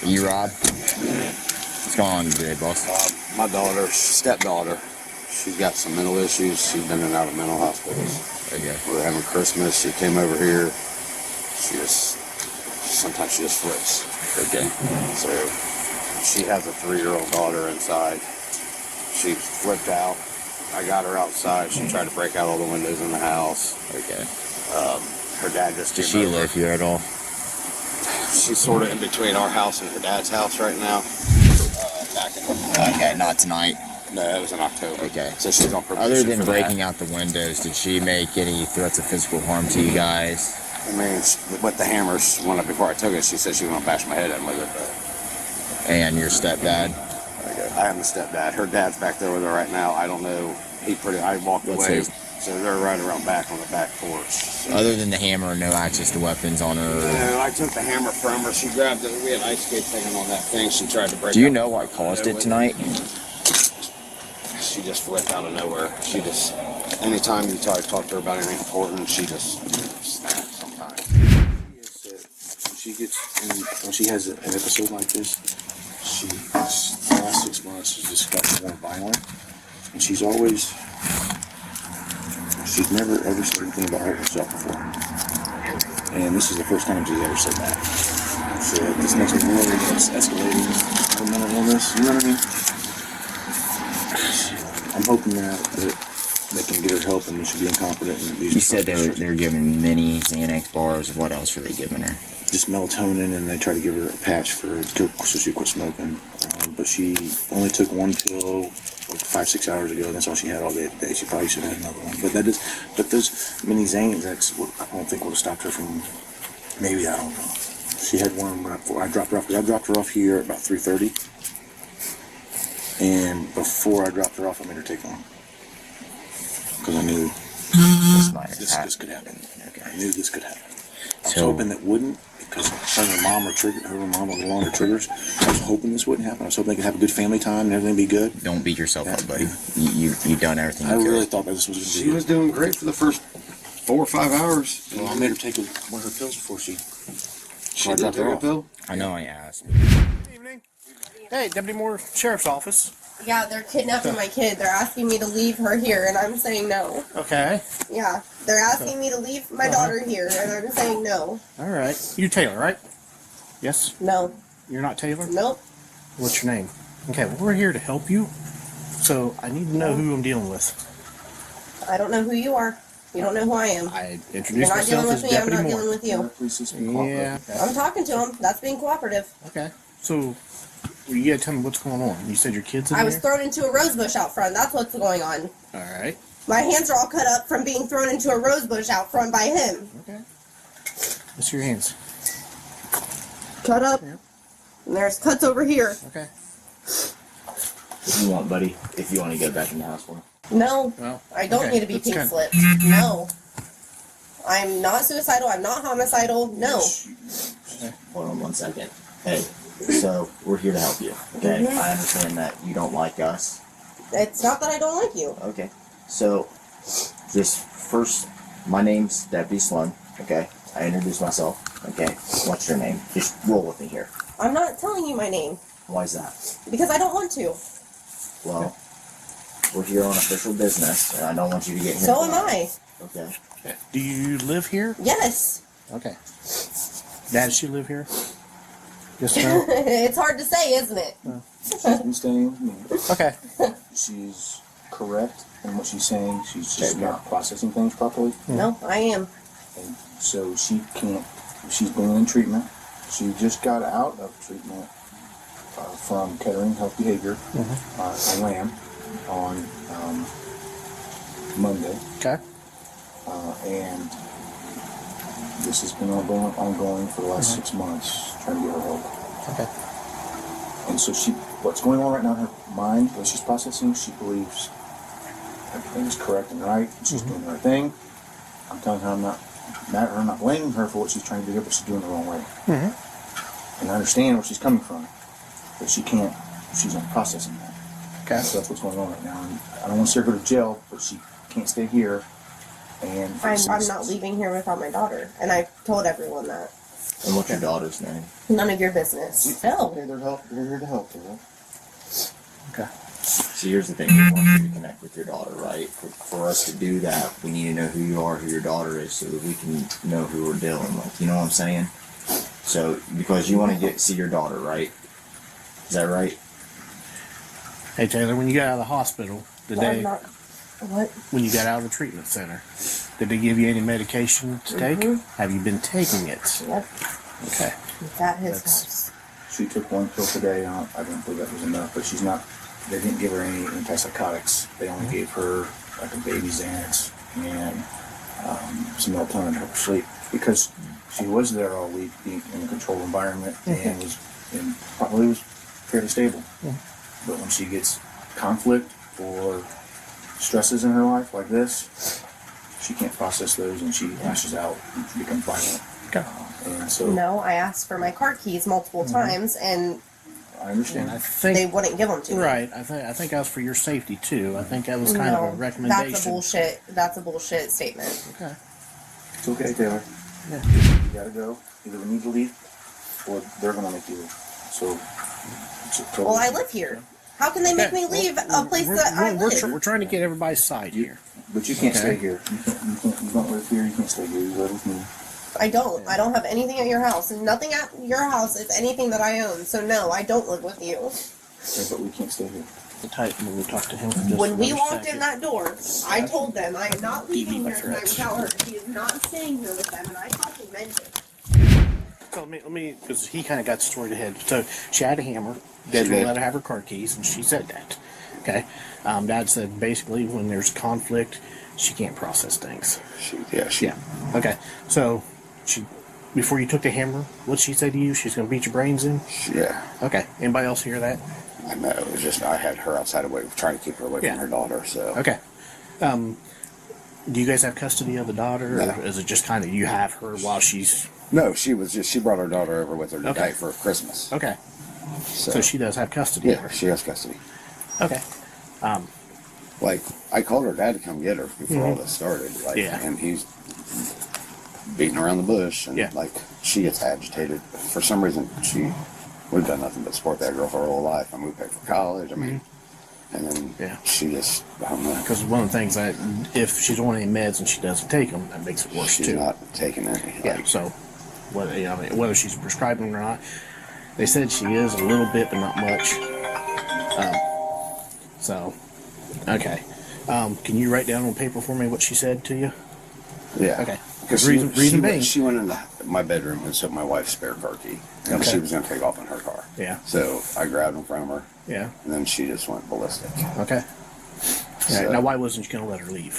You, Rob? What's going on today, boss? My daughter, stepdaughter, she's got some mental issues. She's been in and out of mental hospitals. Okay. We were having Christmas. She came over here. Sometimes she just flips. Okay. So she has a 3-year-old daughter inside. She flipped out. I got her outside. She tried to break out all the windows in the house. Okay. Her dad just Does came she over. live here at all? She's sort of in between our house and her dad's house right now. Back in Okay, not tonight. No, it was in October. Okay. So she's on probation. Other than for breaking that. out the windows, did she make any threats of physical harm to you guys? I mean, with the hammers, before I took it, she said she was going to bash my head in with it. But And your stepdad? okay. I am the stepdad. Her dad's back there with her right now. I don't know. I walked What's away. his? So they're right around back on the back porch. So, Other than the hammer, no access to weapons on her? I took the hammer from her. She grabbed it. We had ice skates hanging on that thing. She tried to break it. Do you know what caused it tonight? She just flipped out of nowhere. She just, anytime you try to talk to her about anything important, she just snaps sometimes. When she has an episode like this, the last 6 months has just gotten more violent, and she's never ever said anything about hurting herself before, and this is the first time she's ever said that. So this makes me worried that it's escalating her mental illness. You know what I mean? I'm hoping that they can get her help and she'll be incompetent. And You said they're giving mini Xanax bars. What else were they giving her? Just melatonin, and they try to give her a patch so she quit smoking. But she only took one pill like 5-6 hours ago. That's all she had all day today. She probably should have had another one. But those mini Xanax, I don't think would have stopped her from. Maybe, I don't know. She had one before I dropped her off. I dropped her off here at about 3:30, and before I dropped her off, I made her take one because I knew this could happen. Okay. I knew this could happen. I was So- hoping that wouldn't, because her and her mom was along her triggers. I was hoping this wouldn't happen. I was hoping they could have a good family time and everything be good. Don't beat yourself up, buddy. You done everything you I could. really thought that this was going to be. She was doing great for the first 4 or 5 hours. Well, I made her take one of her pills before she She dropped her off. pill. I know I asked. Evening. Hey, Deputy Moore Sheriff's Office. Yeah, they're kidnapping my kid. They're asking me to leave her here, and I'm saying no. Okay. Yeah, they're asking me to leave my daughter here, and I'm saying no. All right. You Taylor, right? Yes? No. You're not Taylor? Nope. What's your name? Okay, well, we're here to help you. So I need to know who I'm dealing with. I don't know who you are. You don't know who I am. I You're introduced not myself dealing as with me. I'm Deputy not dealing Moore. with you. Please just be Yeah. I'm talking to him. That's being cooperative. Okay. So you gotta tell me what's going on. You said your kid's in I was here? thrown into a rose bush out front. That's what's going on. All right. My hands are all cut up from being thrown into a rose bush out front by him. Okay. What's your hands? Cut up. Yeah. And there's cuts over here. Okay. If you want, buddy. If you want to go back in the house for him. No. Well, I don't okay, need to be that's pink good. slipped. No. I'm not suicidal. I'm not homicidal. No. Hold on 1 second. Hey, so we're here to help you. Okay, Mhm. I understand that you don't like us. It's not that I don't like you. Okay, so just first, my name's Deputy Sloan. Okay, I introduced myself. Okay, what's your name? Just roll with me here. I'm not telling you my name Why is that? because I don't want to. Well, we're here on official business, and I don't want you to get here. So am I. Okay. Do you live here? Yes. Okay. Dad, does she live here? Yes or no? It's hard to say, isn't it? She's been staying with me. Okay. She's correct in what she's saying. She's just not processing things properly. No, I am. And so she can't. She's been in treatment. She just got out of treatment from Kettering Health Behavior in Lamb on Monday. Okay. And this has been ongoing for the last 6 months, trying to get her help. Okay. And so what's going on right now in her mind, when she's processing, she believes everything is correct and right, and she's doing the right thing. I'm telling her I'm not blaming her for what she's trying to do, but she's doing it the wrong way. And I understand where she's coming from, but she's not processing that. Okay. So that's what's going on right now. And I don't want to see her go to jail, but she can't stay here. And I'm not leaving here without my daughter, and I've told everyone that. And what's your daughter's name? None of your business. No. Okay, they're here to help you. Okay. So here's the thing, we want you to connect with your daughter, right? For us to do that, we need to know who you are, who your daughter is, so that we can know who we're dealing with. You know what I'm saying? So, because you want to see your daughter, right? Is that right? Hey Taylor, when you got out of the hospital, I'm not. What? when you got out of the treatment center, did they give you any medication to take? Have you been taking it? Yep. Okay. It's at his That's- house. She took one pill today. I don't believe that was enough, but she's not. They didn't give her any antipsychotics. They only gave her like a baby Xanax and some melatonin to help her sleep because she was there all week, being in a controlled environment, and probably was fairly stable. But when she gets conflict or stresses in her life like this, she can't process those, and she lashes out and becomes violent. Okay. And so No, I asked for my car keys multiple times, and I understand. And I they think wouldn't give them to me. right. I think that was for your safety too. I think that was kind of a recommendation. That's a bullshit. That's a bullshit statement. Okay. It's okay, Taylor. Yeah. You gotta go. Either we need to leave, or they're gonna make you leave. So, it's a total. Well, I live here. How can they make me leave a place that I live? We're trying to get everybody's side here. But you can't Okay. stay here. You don't live here. You can't stay here. You live with me. I don't. I don't have anything at your house. Nothing at your house is anything that I own. So no, I don't live with you. Okay, but we can't stay here. Tight when we talk to him. For just When we another walked in second. that door, I told them I am not leaving my here tonight threats. without her. She is not staying here with them, and I fucking meant it. So let me, because he kind of got the story ahead. So she had a hammer. Dad She wouldn't did. let her have her car keys, and she said that. Okay. Dad said basically when there's conflict, she can't process things. She. Okay. So she, before you took the hammer, what'd she say to you? She's gonna beat your brains in. Yeah. Okay. Anybody else hear that? I know. It was just I had her outside away, trying to keep her away Yeah. from her daughter. So. Okay. Do you guys have custody of the daughter, No. or is it just kind of you have her while she's No, she brought her daughter over with her today Okay. for Christmas. okay? So, So she does have custody of yeah, her. she has custody. Okay. Like I called her dad to come get her before all this started. Like, Yeah. and he's beating around the bush, and Yeah. like she gets agitated for some reason. We've done nothing but support that girl for her whole life. I mean, we paid for college. I mean, and then Yeah. she just I don't know. Because one of the things that if she's on any meds and she doesn't take them, that makes it worse She's too. not taking any. Yeah. Like, So, whether whether she's prescribing or not, they said she is a little bit, but not much. So, okay. Can you write down on paper for me what she said to you? yeah. Okay. Because Reason being. she went into my bedroom and took my wife's spare car key, and Okay. she was going to take off in her car. Yeah. So I grabbed him from her, Yeah. and then she just went ballistic. Okay. So- Now, why wasn't you going to let her leave?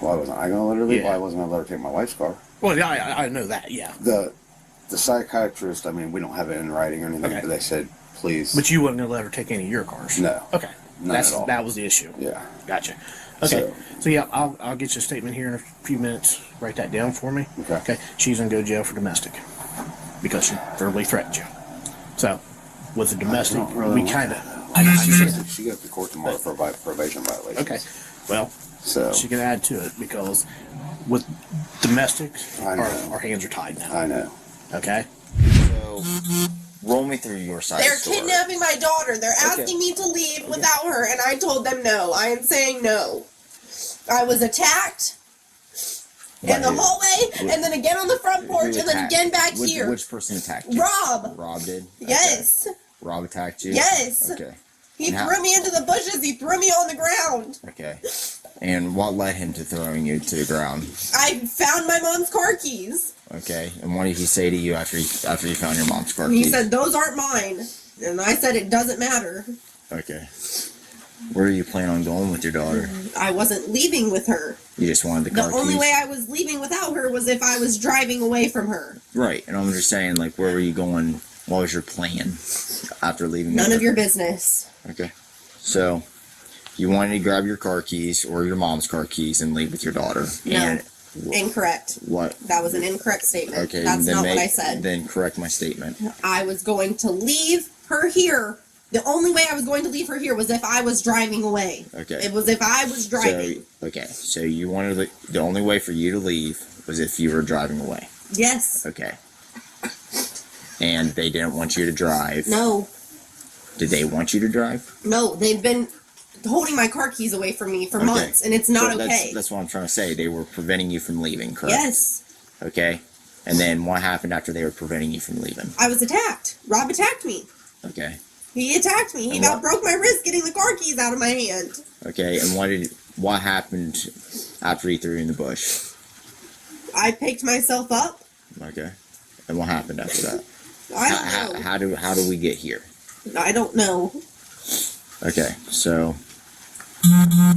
Why wasn't I going to let her leave? Yeah. Why wasn't I going to let her take my wife's car? Well, yeah, I know that. Yeah. The psychiatrist, I mean, we don't have it in writing or anything, Okay. but they said, please. But you wasn't going to let her take any of your cars. No. Okay. None at all. That was the issue. Yeah. Gotcha. Okay. So- So yeah, I'll get you a statement here in a few minutes. Write that down for me. Okay. Okay. She's gonna go to jail for domestic because she verbally threatened you. So with the domestic, we kind of. She goes to court tomorrow for probation violation. Okay. Well, So she can add to it because with domestic, I know. our hands are tied now. I know. Okay. So, roll me through your side They're of the story. kidnapping my daughter. They're asking me to leave without her, and I told them no. I am saying no. I was attacked in the who? hallway, and then again on the front porch, Who and then attacked? again back Which, here. Which person attacked you? Rob. Rob did? Yes. Okay. Rob attacked you? Yes. Okay. He Now- threw me into the bushes. He threw me on the ground. Okay. And what led him to throwing you to the ground? I found my mom's car keys. Okay. And what did he say to you after you found your mom's car He keys? said, "Those aren't mine." And I said, "It doesn't matter. Okay. Where are you planning on going with your daughter? I wasn't leaving with her. You just wanted the The car only keys? way I was leaving without her was if I was driving away from her. Right. And I'm just saying, like, where were you going? What was your plan after leaving? None with of her? your business. Okay. So, you wanted to grab your car keys or your mom's car keys and leave with your daughter. No. And Incorrect. what? That was an incorrect statement. Okay. That's then not what I said. Then correct my statement. I was going to leave her here. The only way I was going to leave her here was if I was driving away. Okay. It was if I was driving. So you wanted the only way for you to leave was if you were driving away. Yes. Okay. And they didn't want you to drive. No. Did they want you to drive? No, they've been holding my car keys away from me for months, and it's not okay. That's what I'm trying to say. They were preventing you from leaving, correct? Yes. Okay. And then what happened after they were preventing you from leaving? I was attacked. Rob attacked me. Okay. He attacked me. He about broke my wrist getting the car keys out of my hand. Okay, and what happened after he threw you in the bush? I picked myself up. Okay. And what happened after that? I don't know. How do we get here? I don't know. Okay, so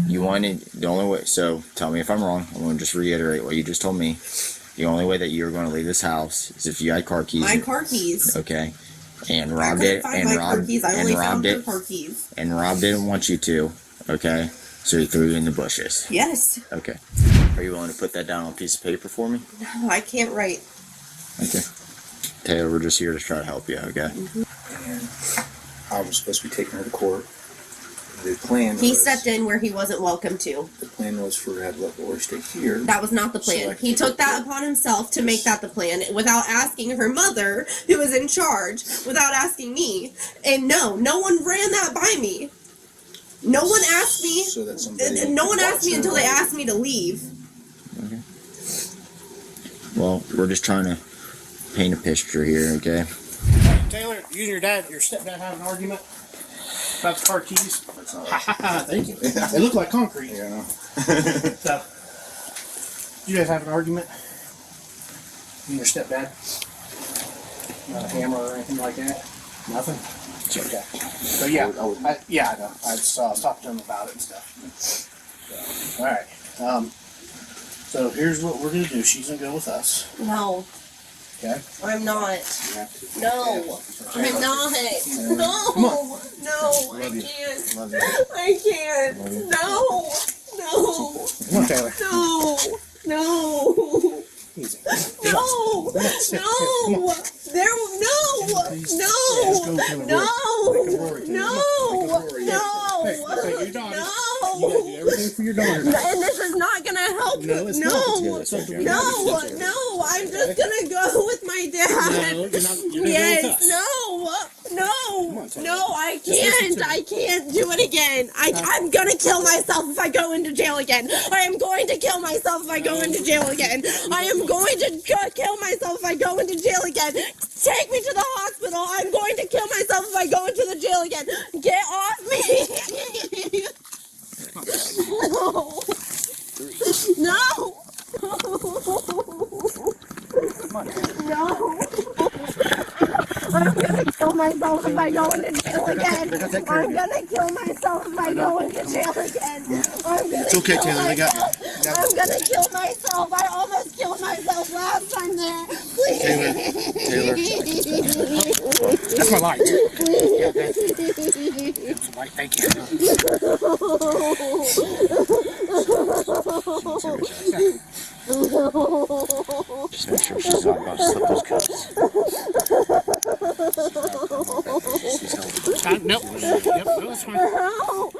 you wanted the only way. So tell me if I'm wrong. I'm going to just reiterate what you just told me. The only way that you're going to leave this house is if you had car keys. My car keys. Okay, and I Rob couldn't did. find And my Rob car keys. I and only Rob found her did. car keys. And Rob didn't want you to. Okay, so he threw you in the bushes. Yes. Okay. Are you willing to put that down on a piece of paper for me? No, I can't write. Okay. Taylor, we're just here to try to help you. Okay. And I was supposed to be taking her to court. The plan He was, stepped in where he wasn't welcome to. The plan was for her to let Lori stay here. That was not the plan. So I He can took that upon himself to make that the plan without asking her mother, who was in charge, without asking me. And no one ran that by me. No one asked me. So that somebody No one asked me watch until her they while- asked me to leave. Okay. Well, we're just trying to paint a picture here, okay? Taylor, you and your stepdad have an argument about the car keys? Thank you. They look like concrete. Yeah. So, you guys have an argument? You and your stepdad? Not a hammer or anything like that? Nothing? Okay. So yeah, I know. I talked to him about it and stuff. So, all right. So here's what we're gonna do. She's gonna go with us. No, Okay. I'm not. You have to. No, I'm not. No, Come on. no, I you. can't. Love you. I can't. No, no, Come on, Taylor. no. Easy. No! Relax. No! There! No! Please. No! Let's go, Taylor. No! Make a Rory, Taylor. No! Make a Rory. No! Hey, okay, your daughter. No! You gotta do everything for your daughter. And this is not gonna help. No, it's no. not. It's something we No! have to do. No! I'm just gonna go with my dad. No, you're not. You're gonna Yes! go with us. No! on, Taylor. No! I listen can't! to me. I can't do it again. I'm gonna kill myself if I go into jail again. I am going to kill myself if I go into jail again. I am going to kill myself if I go into jail again. Take me to the hospital. I'm going to kill myself if I go into the jail again. Get off me. No. No. I'm gonna kill myself if I go into jail again. I'm gonna kill myself if I go into jail again. It's okay, Taylor. They got you. I'm gonna kill myself. I almost killed myself last time there. Please. Taylor. That's my light. Yeah, that's my light. Thank you. Just make sure she's not about to slip those cups. Nope. Yep, no, that's fine. Ow!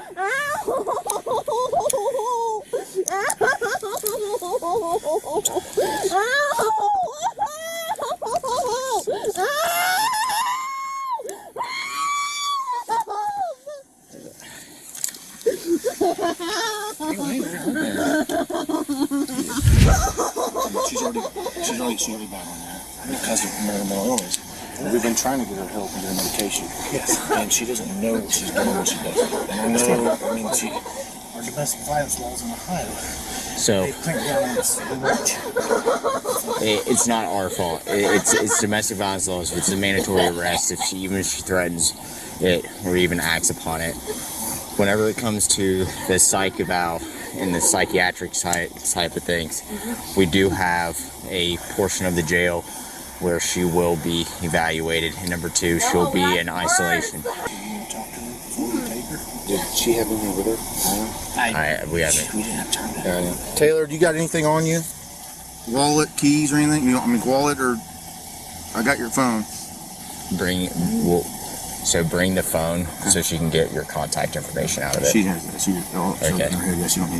She's already back on that because of mental illness. We've been trying to get her help and get her medication. Yes. And she doesn't know what she's doing when she does it. And I know, I mean, she. Our domestic violence laws in Ohio. So They crank down on us so much. it's not our fault. It's domestic violence laws. If it's a mandatory arrest, even if she threatens it or even acts upon it. Whenever it comes to the psych eval and the psychiatric type of things, we do have a portion of the jail where she will be evaluated, and number two, she'll be in isolation. Did you talk to her before you take her? Did she have anything with her? We haven't. We didn't have time to. Taylor, do you got anything on you? Wallet, keys, or anything? You know, I mean, wallet, or I got your phone. Bring the phone so she can get your contact information out of it. She has that. Okay. Yes, you don't need